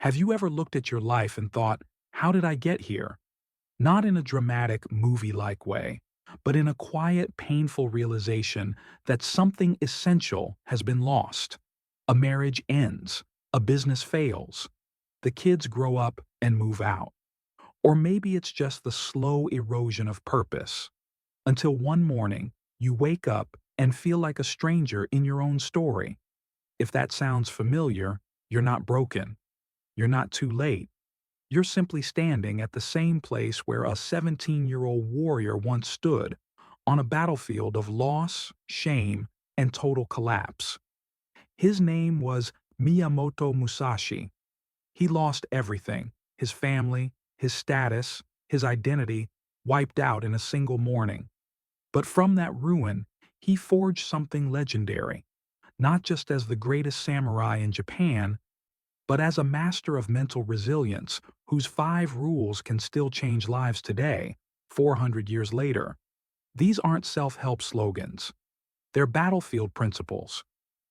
Have you ever looked at your life and thought, how did I get here? Not in a dramatic, movie-like way, but in a quiet, painful realization that something essential has been lost. A marriage ends, a business fails, the kids grow up and move out. Or maybe it's just the slow erosion of purpose, until one morning you wake up and feel like a stranger in your own story. If that sounds familiar, you're not broken. You're not too late. You're simply standing at the same place where a 17-year-old warrior once stood, on a battlefield of loss, shame, and total collapse. His name was Miyamoto Musashi. He lost everything: his family, his status, his identity, wiped out in a single morning. But from that ruin, he forged something legendary, not just as the greatest samurai in Japan, but as a master of mental resilience whose 5 rules can still change lives today, 400 years later. These aren't self-help slogans. They're battlefield principles,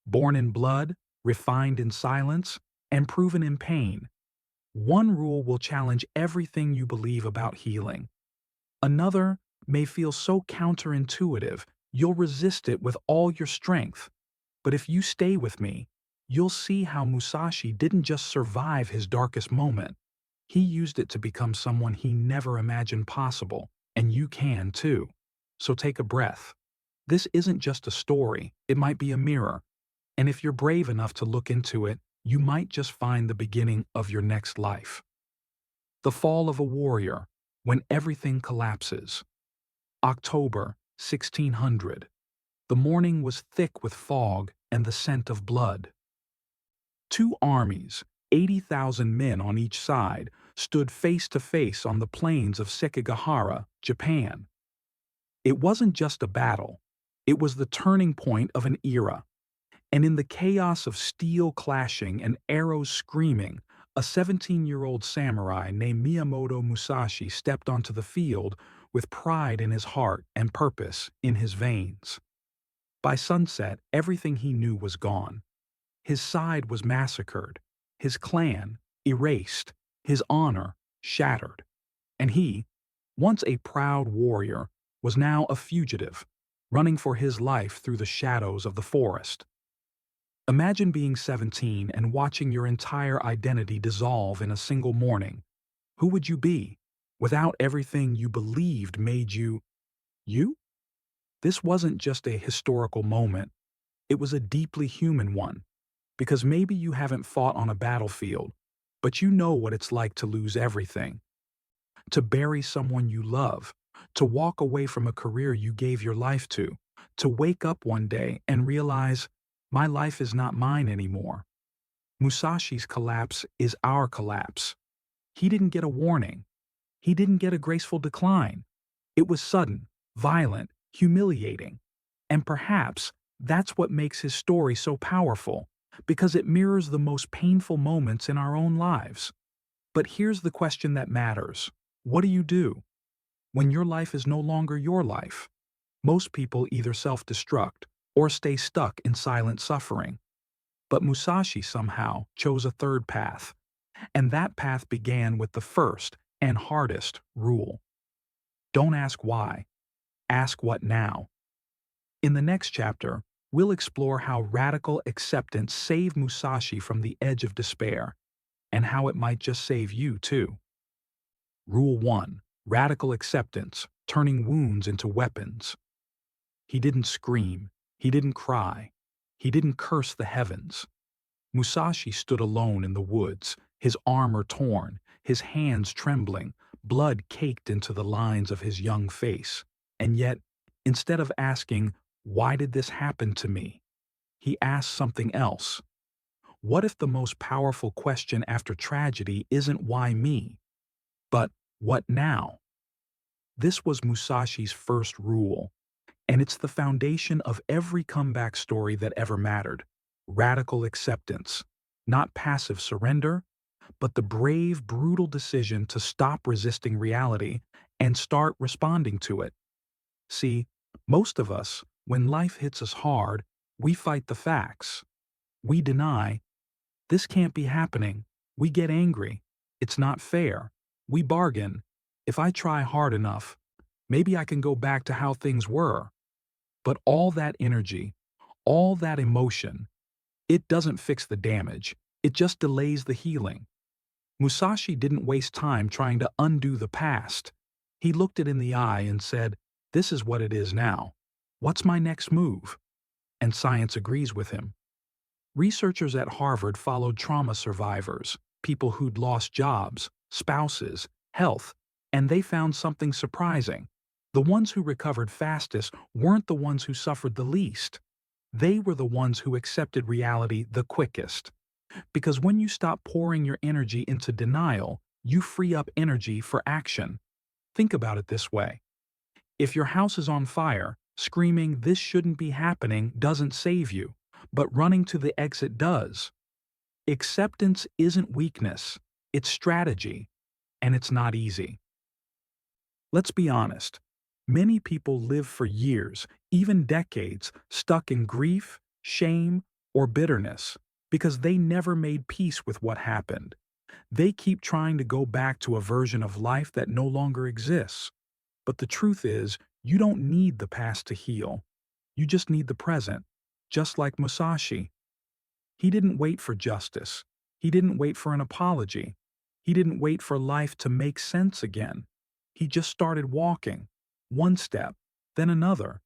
born in blood, refined in silence, and proven in pain. One rule will challenge everything you believe about healing. Another may feel so counterintuitive, you'll resist it with all your strength. But if you stay with me, you'll see how Musashi didn't just survive his darkest moment. He used it to become someone he never imagined possible, and you can too. So take a breath. This isn't just a story, it might be a mirror. And if you're brave enough to look into it, you might just find the beginning of your next life. The fall of a warrior, when everything collapses. October 1600. The morning was thick with fog and the scent of blood. 2 armies, 80,000 men on each side, stood face to face on the plains of Sekigahara, Japan. It wasn't just a battle, it was the turning point of an era. And in the chaos of steel clashing and arrows screaming, a 17-year-old samurai named Miyamoto Musashi stepped onto the field with pride in his heart and purpose in his veins. By sunset, everything he knew was gone. His side was massacred, his clan erased, his honor shattered. And he, once a proud warrior, was now a fugitive, running for his life through the shadows of the forest. Imagine being 17 and watching your entire identity dissolve in a single morning. Who would you be, without everything you believed made you, you? This wasn't just a historical moment, it was a deeply human one. Because maybe you haven't fought on a battlefield, but you know what it's like to lose everything. To bury someone you love, to walk away from a career you gave your life to wake up one day and realize, my life is not mine anymore. Musashi's collapse is our collapse. He didn't get a warning. He didn't get a graceful decline. It was sudden, violent, humiliating. And perhaps that's what makes his story so powerful, because it mirrors the most painful moments in our own lives. But here's the question that matters. What do you do when your life is no longer your life? Most people either self-destruct or stay stuck in silent suffering. But Musashi somehow chose a third path, and that path began with the first and hardest rule. Don't ask why, ask what now. In the next chapter, we'll explore how radical acceptance saved Musashi from the edge of despair, and how it might just save you too. Rule 1. Radical acceptance, turning wounds into weapons. He didn't scream, he didn't cry, he didn't curse the heavens. Musashi stood alone in the woods, his armor torn, his hands trembling, blood caked into the lines of his young face. And yet, instead of asking, "Why did this happen to me?" he asked something else. What if the most powerful question after tragedy isn't "why me?" but "what now?" This was Musashi's first rule, and it's the foundation of every comeback story that ever mattered. Radical acceptance, not passive surrender, but the brave, brutal decision to stop resisting reality and start responding to it. See, most of us, when life hits us hard, we fight the facts. We deny, this can't be happening. We get angry. It's not fair. We bargain. If I try hard enough, maybe I can go back to how things were. But all that energy, all that emotion, it doesn't fix the damage. It just delays the healing. Musashi didn't waste time trying to undo the past. He looked it in the eye and said, "This is what it is now. What's my next move?" And science agrees with him. Researchers at Harvard followed trauma survivors, people who'd lost jobs, spouses, health, and they found something surprising. The ones who recovered fastest weren't the ones who suffered the least. They were the ones who accepted reality the quickest. Because when you stop pouring your energy into denial, you free up energy for action. Think about it this way. If your house is on fire, screaming, "This shouldn't be happening," doesn't save you, but running to the exit does. Acceptance isn't weakness, it's strategy, and it's not easy. Let's be honest. Many people live for years, even decades, stuck in grief, shame, or bitterness because they never made peace with what happened. They keep trying to go back to a version of life that no longer exists. But the truth is, you don't need the past to heal. You just need the present, just like Musashi. He didn't wait for justice. He didn't wait for an apology. He didn't wait for life to make sense again. He just started walking, one step, then another,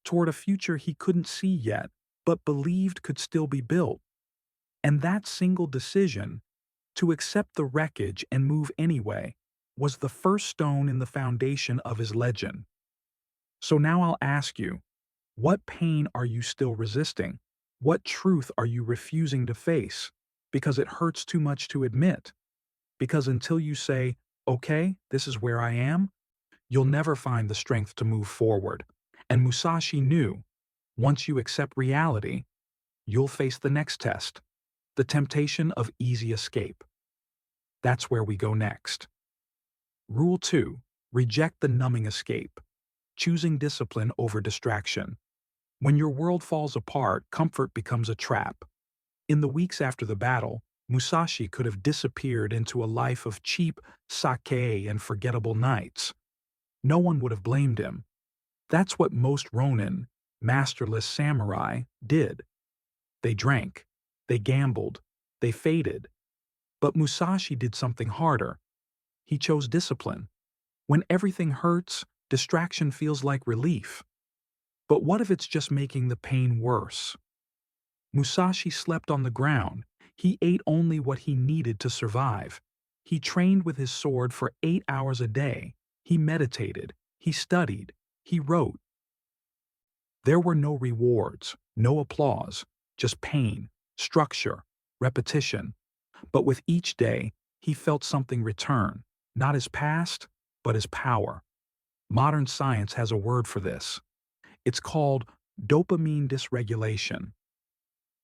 toward a future he couldn't see yet, but believed could still be built. And that single decision, to accept the wreckage and move anyway, was the first stone in the foundation of his legend. So now I'll ask you, what pain are you still resisting? What truth are you refusing to face? Because it hurts too much to admit. Because until you say, "Okay, this is where I am," you'll never find the strength to move forward. And Musashi knew, once you accept reality, you'll face the next test, the temptation of easy escape. That's where we go next. Rule 2. Reject the numbing escape, choosing discipline over distraction. When your world falls apart, comfort becomes a trap. In the weeks after the battle, Musashi could have disappeared into a life of cheap sake and forgettable nights. No one would have blamed him. That's what most ronin, masterless samurai, did. They drank, they gambled, they faded. But Musashi did something harder. He chose discipline. When everything hurts, distraction feels like relief. But what if it's just making the pain worse? Musashi slept on the ground. He ate only what he needed to survive. He trained with his sword for 8 hours a day. He meditated. He studied. He wrote. There were no rewards, no applause, just pain, structure, repetition. But with each day, he felt something return, not his past, but his power. Modern science has a word for this. It's called dopamine dysregulation.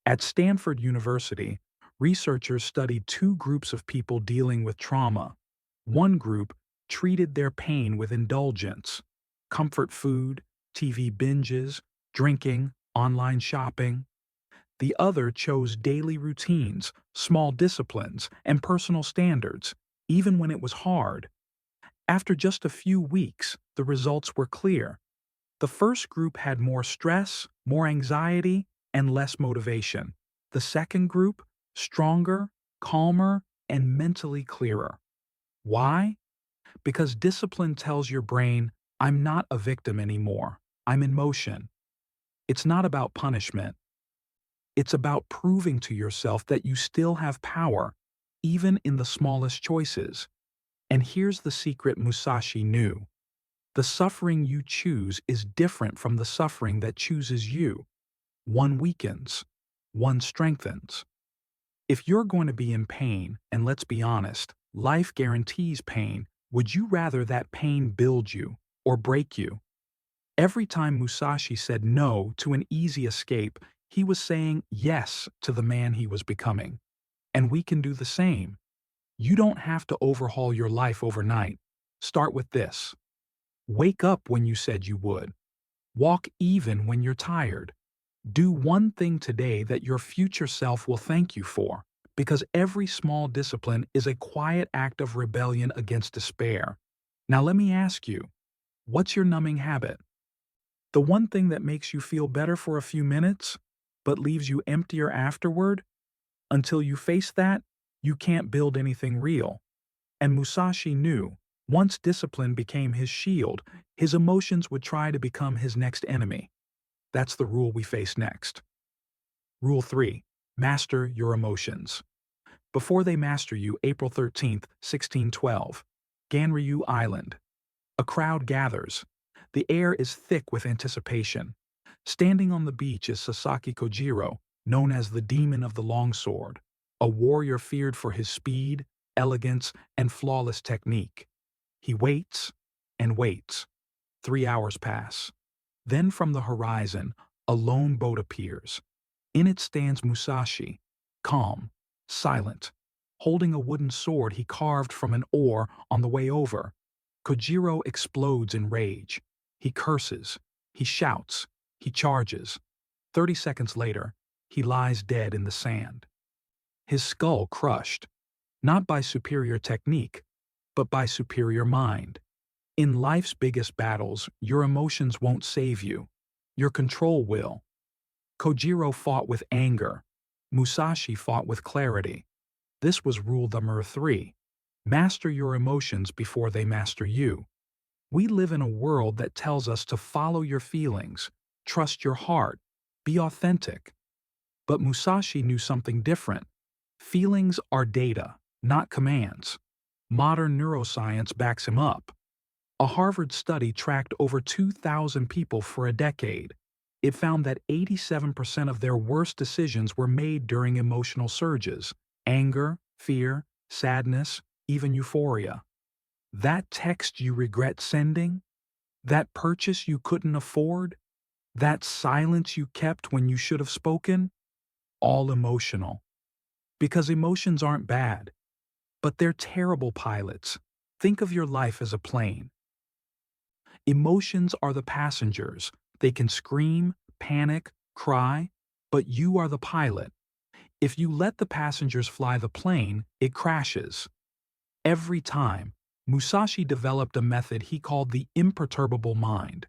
At Stanford University, researchers studied 2 groups of people dealing with trauma. One group treated their pain with indulgence, comfort food, TV binges, drinking, online shopping. The other chose daily routines, small disciplines, and personal standards, even when it was hard. After just a few weeks, the results were clear. The first group had more stress, more anxiety, and less motivation. The second group, stronger, calmer, and mentally clearer. Why? Because discipline tells your brain, "I'm not a victim anymore. I'm in motion." It's not about punishment. It's about proving to yourself that you still have power, even in the smallest choices. And here's the secret Musashi knew. The suffering you choose is different from the suffering that chooses you. One weakens, one strengthens. If you're going to be in pain, and let's be honest, life guarantees pain, would you rather that pain build you or break you? Every time Musashi said no to an easy escape, he was saying yes to the man he was becoming. And we can do the same. You don't have to overhaul your life overnight. Start with this. Wake up when you said you would. Walk even when you're tired. Do one thing today that your future self will thank you for, Because every small discipline is a quiet act of rebellion against despair. Now let me ask you, what's your numbing habit? The one thing that makes you feel better for a few minutes, but leaves you emptier afterward? Until you face that, you can't build anything real. And Musashi knew, once discipline became his shield, his emotions would try to become his next enemy. That's the rule we face next. Rule 3. Master your emotions. Before they master you, April 13th, 1612. Ganryu Island. A crowd gathers. The air is thick with anticipation. Standing on the beach is Sasaki Kojiro, known as the Demon of the Longsword, a warrior feared for his speed, elegance, and flawless technique. He waits and waits. 3 hours pass. Then from the horizon, a lone boat appears. In it stands Musashi, calm, silent, holding a wooden sword he carved from an oar on the way over. Kojiro explodes in rage. He curses, he shouts, he charges. 30 seconds later, he lies dead in the sand. His skull crushed, not by superior technique, but by superior mind. In life's biggest battles, your emotions won't save you. Your control will. Kojiro fought with anger. Musashi fought with clarity. This was rule number 3. Master your emotions before they master you. We live in a world that tells us to follow your feelings, trust your heart, be authentic. But Musashi knew something different. Feelings are data, not commands. Modern neuroscience backs him up. A Harvard study tracked over 2,000 people for a decade. It found that 87% of their worst decisions were made during emotional surges: anger, fear, sadness, even euphoria. That text you regret sending? That purchase you couldn't afford? That silence you kept when you should have spoken? All emotional. Because emotions aren't bad, but they're terrible pilots. Think of your life as a plane. Emotions are the passengers. They can scream, panic, cry, but you are the pilot. If you let the passengers fly the plane, it crashes. Every time, Musashi developed a method he called the imperturbable mind.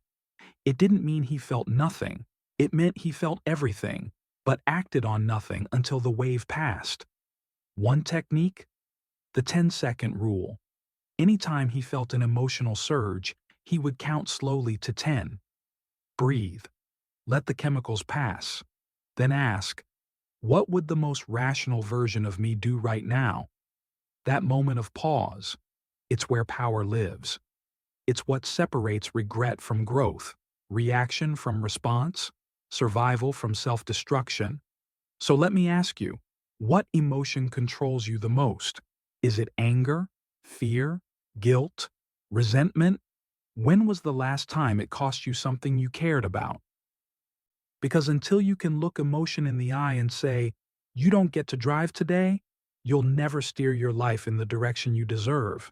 It didn't mean he felt nothing. It meant he felt everything, but acted on nothing until the wave passed. One technique? The 10-second rule. Anytime he felt an emotional surge, he would count slowly to 10. Breathe. Let the chemicals pass. Then ask, what would the most rational version of me do right now? That moment of pause, it's where power lives. It's what separates regret from growth, reaction from response, survival from self-destruction. So let me ask you, what emotion controls you the most? Is it anger, fear, guilt, resentment? When was the last time it cost you something you cared about? Because until you can look emotion in the eye and say, you don't get to drive today, you'll never steer your life in the direction you deserve.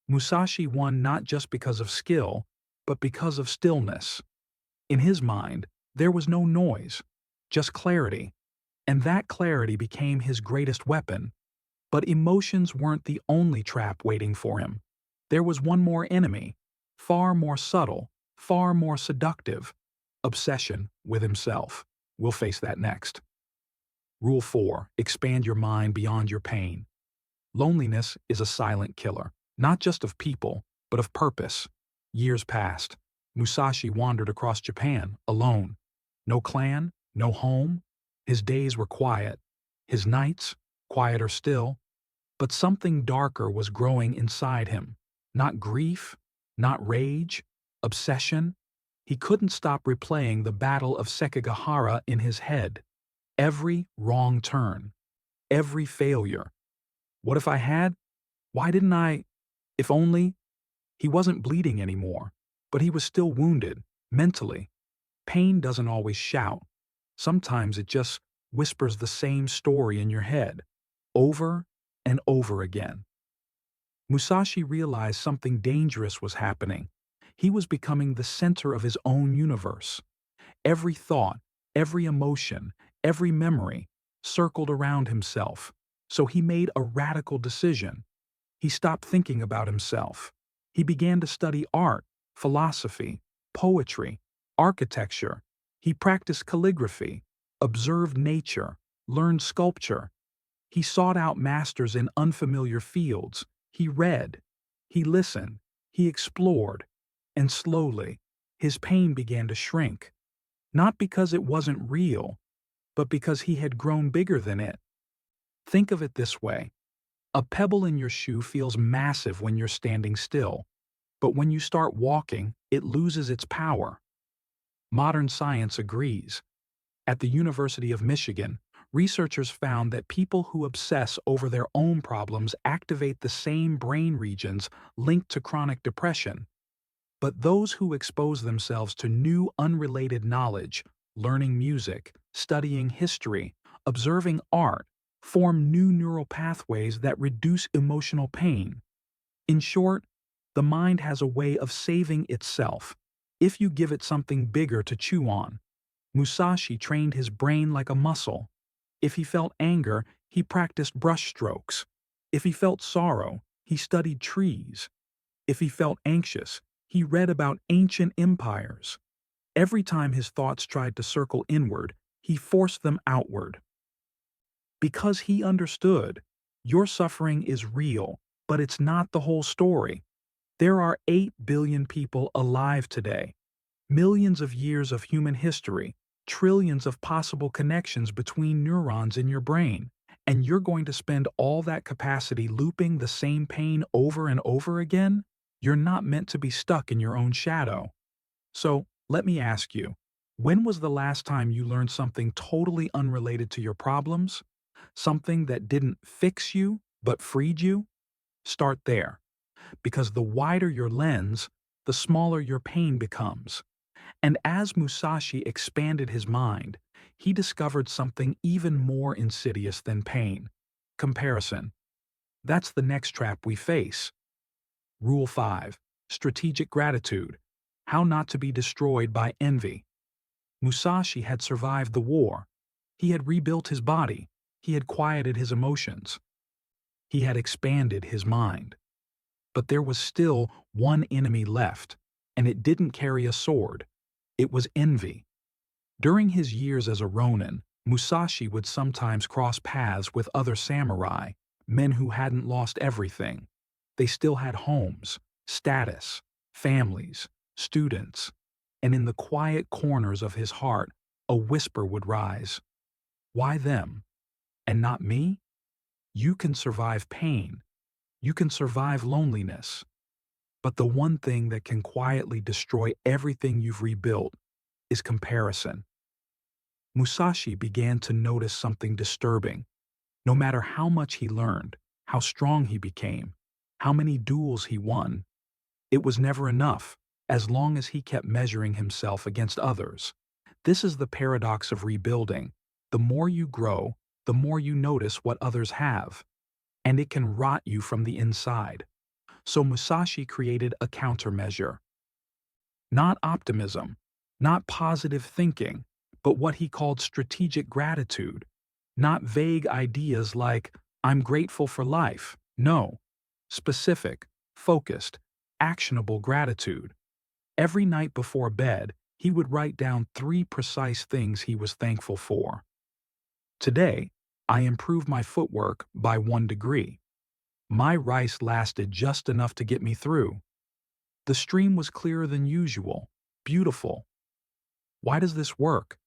Musashi won not just because of skill, but because of stillness. In his mind, there was no noise, just clarity. And that clarity became his greatest weapon. But emotions weren't the only trap waiting for him. There was one more enemy, far more subtle, far more seductive: obsession with himself. We'll face that next. Rule 4. Expand your mind beyond your pain. Loneliness is a silent killer, not just of people, but of purpose. Years passed. Musashi wandered across Japan, alone. No clan, no home. His days were quiet. His nights, quieter still. But something darker was growing inside him. Not grief, not rage, obsession. He couldn't stop replaying the Battle of Sekigahara in his head. Every wrong turn. Every failure. What if I had? Why didn't I? If only? He wasn't bleeding anymore, but he was still wounded, mentally. Pain doesn't always shout. Sometimes it just whispers the same story in your head, over and over again. Musashi realized something dangerous was happening. He was becoming the center of his own universe. Every thought, every emotion, every memory circled around himself, So he made a radical decision. He stopped thinking about himself. He began to study art, philosophy, poetry, architecture. He practiced calligraphy, observed nature, learned sculpture. He sought out masters in unfamiliar fields. He read. He listened. He explored. And slowly, his pain began to shrink. Not because it wasn't real, but because he had grown bigger than it. Think of it this way. A pebble in your shoe feels massive when you're standing still, but when you start walking, it loses its power. Modern science agrees. At the University of Michigan, researchers found that people who obsess over their own problems activate the same brain regions linked to chronic depression. But those who expose themselves to new unrelated knowledge, learning music, studying history, observing art, form new neural pathways that reduce emotional pain. In short, the mind has a way of saving itself if you give it something bigger to chew on. Musashi trained his brain like a muscle. If he felt anger, he practiced brushstrokes. If he felt sorrow, he studied trees. If he felt anxious, he read about ancient empires. Every time his thoughts tried to circle inward, he forced them outward. Because he understood, your suffering is real, but it's not the whole story. There are 8 billion people alive today, millions of years of human history, trillions of possible connections between neurons in your brain, and you're going to spend all that capacity looping the same pain over and over again? You're not meant to be stuck in your own shadow. So, let me ask you, when was the last time you learned something totally unrelated to your problems? Something that didn't fix you, but freed you? Start there. Because the wider your lens, the smaller your pain becomes. And as Musashi expanded his mind, he discovered something even more insidious than pain: comparison. That's the next trap we face. Rule 5. Strategic gratitude. How not to be destroyed by envy. Musashi had survived the war. He had rebuilt his body. He had quieted his emotions. He had expanded his mind. But there was still one enemy left, and it didn't carry a sword. It was envy. During his years as a ronin, Musashi would sometimes cross paths with other samurai, men who hadn't lost everything. They still had homes, status, families, students, and in the quiet corners of his heart, a whisper would rise. Why them? And not me? You can survive pain. You can survive loneliness. But the one thing that can quietly destroy everything you've rebuilt is comparison. Musashi began to notice something disturbing. No matter how much he learned, how strong he became, how many duels he won, it was never enough, as long as he kept measuring himself against others. This is the paradox of rebuilding. The more you grow, the more you notice what others have, and it can rot you from the inside. So Musashi created a countermeasure. Not optimism, not positive thinking, but what he called strategic gratitude. Not vague ideas like, I'm grateful for life. No. Specific, focused, actionable gratitude. Every night before bed, he would write down 3 precise things he was thankful for. Today, I improved my footwork by 1 degree. My rice lasted just enough to get me through. The stream was clearer than usual, beautiful. Why does this work?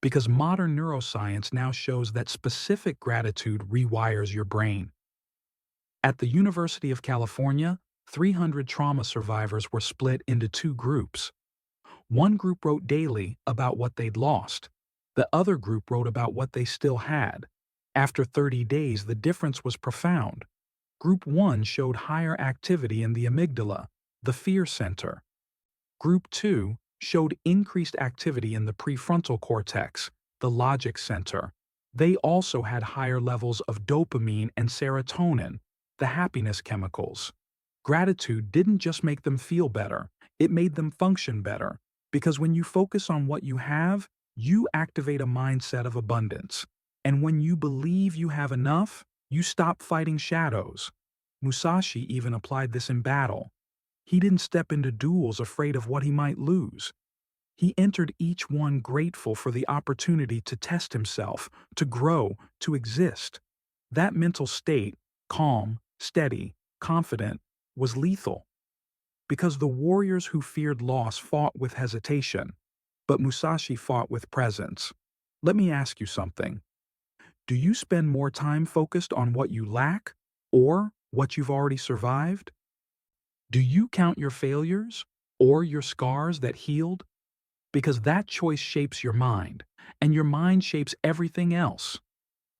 Because modern neuroscience now shows that specific gratitude rewires your brain. At the University of California, 300 trauma survivors were split into 2 groups. One group wrote daily about what they'd lost. The other group wrote about what they still had. After 30 days, the difference was profound. Group 1 showed higher activity in the amygdala, the fear center. Group 2 showed increased activity in the prefrontal cortex, the logic center. They also had higher levels of dopamine and serotonin, the happiness chemicals. Gratitude didn't just make them feel better, it made them function better. Because when you focus on what you have, you activate a mindset of abundance. And when you believe you have enough, You stop fighting shadows. Musashi even applied this in battle. He didn't step into duels afraid of what he might lose. He entered each one grateful for the opportunity to test himself, to grow, to exist. That mental state, calm, steady, confident, was lethal. Because the warriors who feared loss fought with hesitation, but Musashi fought with presence. Let me ask you something. Do you spend more time focused on what you lack or what you've already survived? Do you count your failures or your scars that healed? Because that choice shapes your mind, and your mind shapes everything else.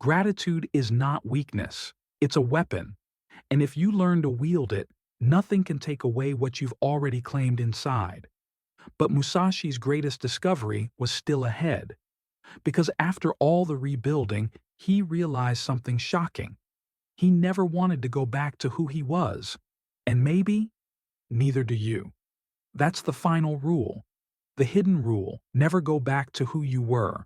Gratitude is not weakness, it's a weapon. And if you learn to wield it, nothing can take away what you've already claimed inside. But Musashi's greatest discovery was still ahead. Because after all the rebuilding, he realized something shocking. He never wanted to go back to who he was. And maybe, neither do you. That's the final rule. The hidden rule: never go back to who you were.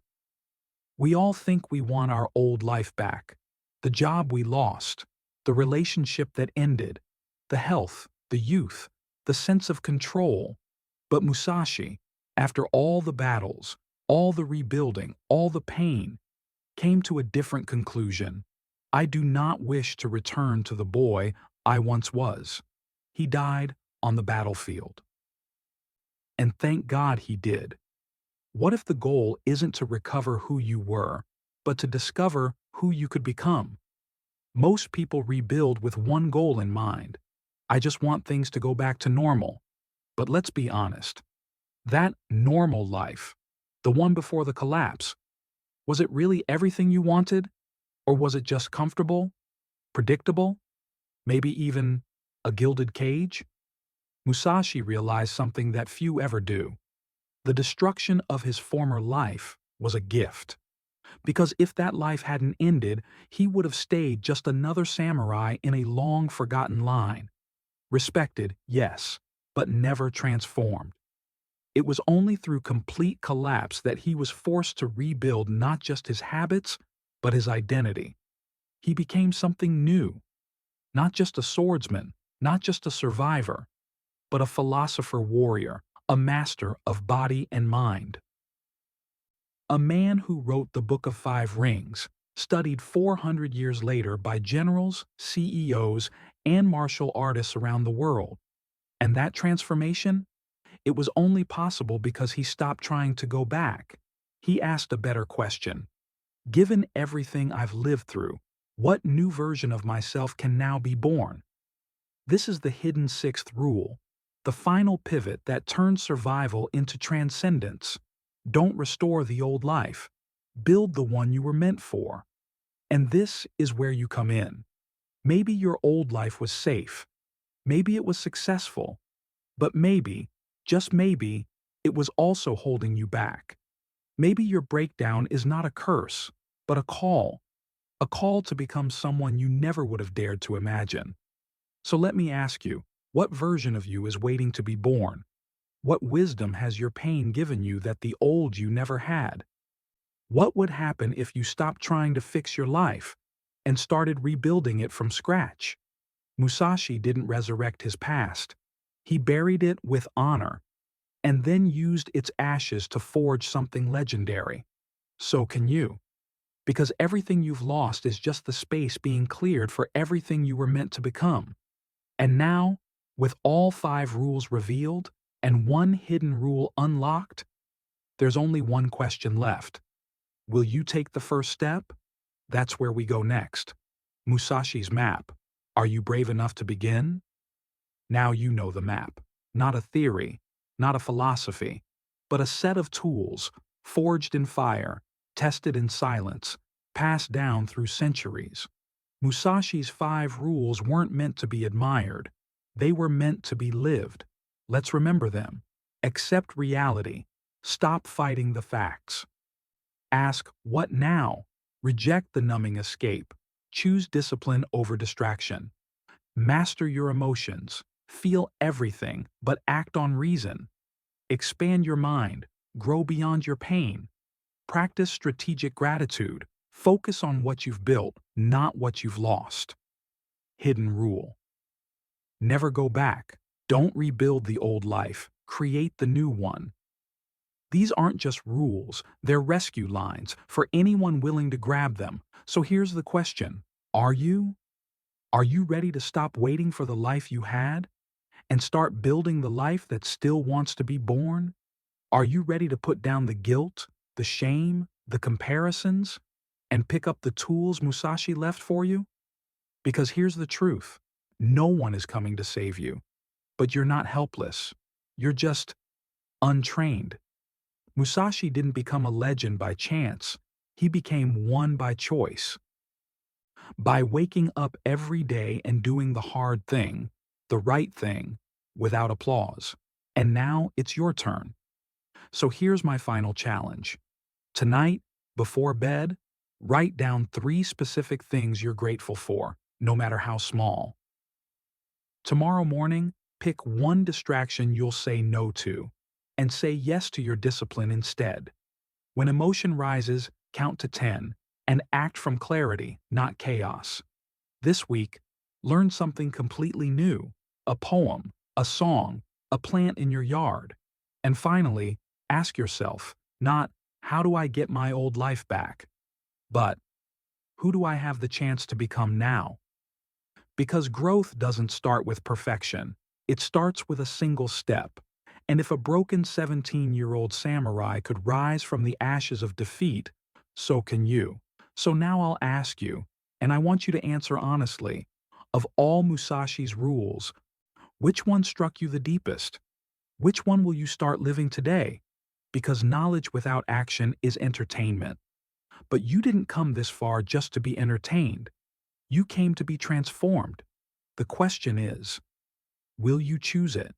We all think we want our old life back. The job we lost, the relationship that ended, the health, the youth, the sense of control. But Musashi, after all the battles, all the rebuilding, all the pain, came to a different conclusion. I do not wish to return to the boy I once was. He died on the battlefield. And thank God he did. What if the goal isn't to recover who you were, but to discover who you could become? Most people rebuild with one goal in mind. I just want things to go back to normal. But let's be honest. That normal life, the one before the collapse, was it really everything you wanted? Or was it just comfortable, predictable, maybe even a gilded cage? Musashi realized something that few ever do. The destruction of his former life was a gift. Because if that life hadn't ended, he would have stayed just another samurai in a long-forgotten line. Respected, yes, but never transformed. It was only through complete collapse that he was forced to rebuild not just his habits, but his identity. He became something new. Not just a swordsman, not just a survivor, but a philosopher warrior, a master of body and mind. A man who wrote the Book of Five Rings, studied 400 years later by generals, CEOs, and martial artists around the world. And that transformation? It was only possible because he stopped trying to go back. He asked a better question. Given everything I've lived through, what new version of myself can now be born? This is the hidden sixth rule, the final pivot that turns survival into transcendence. Don't restore the old life. Build the one you were meant for. And this is where you come in. Maybe your old life was safe. Maybe it was successful. But maybe, just maybe, it was also holding you back. Maybe your breakdown is not a curse, but a call to become someone you never would have dared to imagine. So let me ask you, what version of you is waiting to be born? What wisdom has your pain given you that the old you never had? What would happen if you stopped trying to fix your life and started rebuilding it from scratch? Musashi didn't resurrect his past. He buried it with honor and then used its ashes to forge something legendary. So can you. Because everything you've lost is just the space being cleared for everything you were meant to become. And now, with all five rules revealed and one hidden rule unlocked, there's only one question left. Will you take the first step? That's where we go next. Musashi's map. Are you brave enough to begin? Now you know the map. Not a theory, not a philosophy, but a set of tools, forged in fire, tested in silence, passed down through centuries. Musashi's five rules weren't meant to be admired. They were meant to be lived. Let's remember them. Accept reality. Stop fighting the facts. Ask, what now? Reject the numbing escape. Choose discipline over distraction. Master your emotions. Feel everything, but act on reason. Expand your mind. Grow beyond your pain. Practice strategic gratitude. Focus on what you've built, not what you've lost. Hidden rule. Never go back. Don't rebuild the old life. Create the new one. These aren't just rules, they're rescue lines for anyone willing to grab them. So here's the question. Are you? Are you ready to stop waiting for the life you had and start building the life that still wants to be born? Are you ready to put down the guilt, the shame, the comparisons, and pick up the tools Musashi left for you? Because here's the truth. No one is coming to save you, but you're not helpless. You're just untrained. Musashi didn't become a legend by chance. He became one by choice. By waking up every day and doing the hard thing, the right thing, without applause. And now it's your turn. So here's my final challenge. Tonight, before bed, write down 3 specific things you're grateful for, no matter how small. Tomorrow morning, pick one distraction you'll say no to, and say yes to your discipline instead. When emotion rises, count to 10, and act from clarity, not chaos. This week, learn something completely new, a poem, a song, a plant in your yard. And finally, ask yourself, not, how do I get my old life back? But, who do I have the chance to become now? Because growth doesn't start with perfection. It starts with a single step. And if a broken 17-year-old samurai could rise from the ashes of defeat, so can you. So now I'll ask you, and I want you to answer honestly, of all Musashi's rules, which one struck you the deepest? Which one will you start living today? Because knowledge without action is entertainment. But you didn't come this far just to be entertained. You came to be transformed. The question is, will you choose it?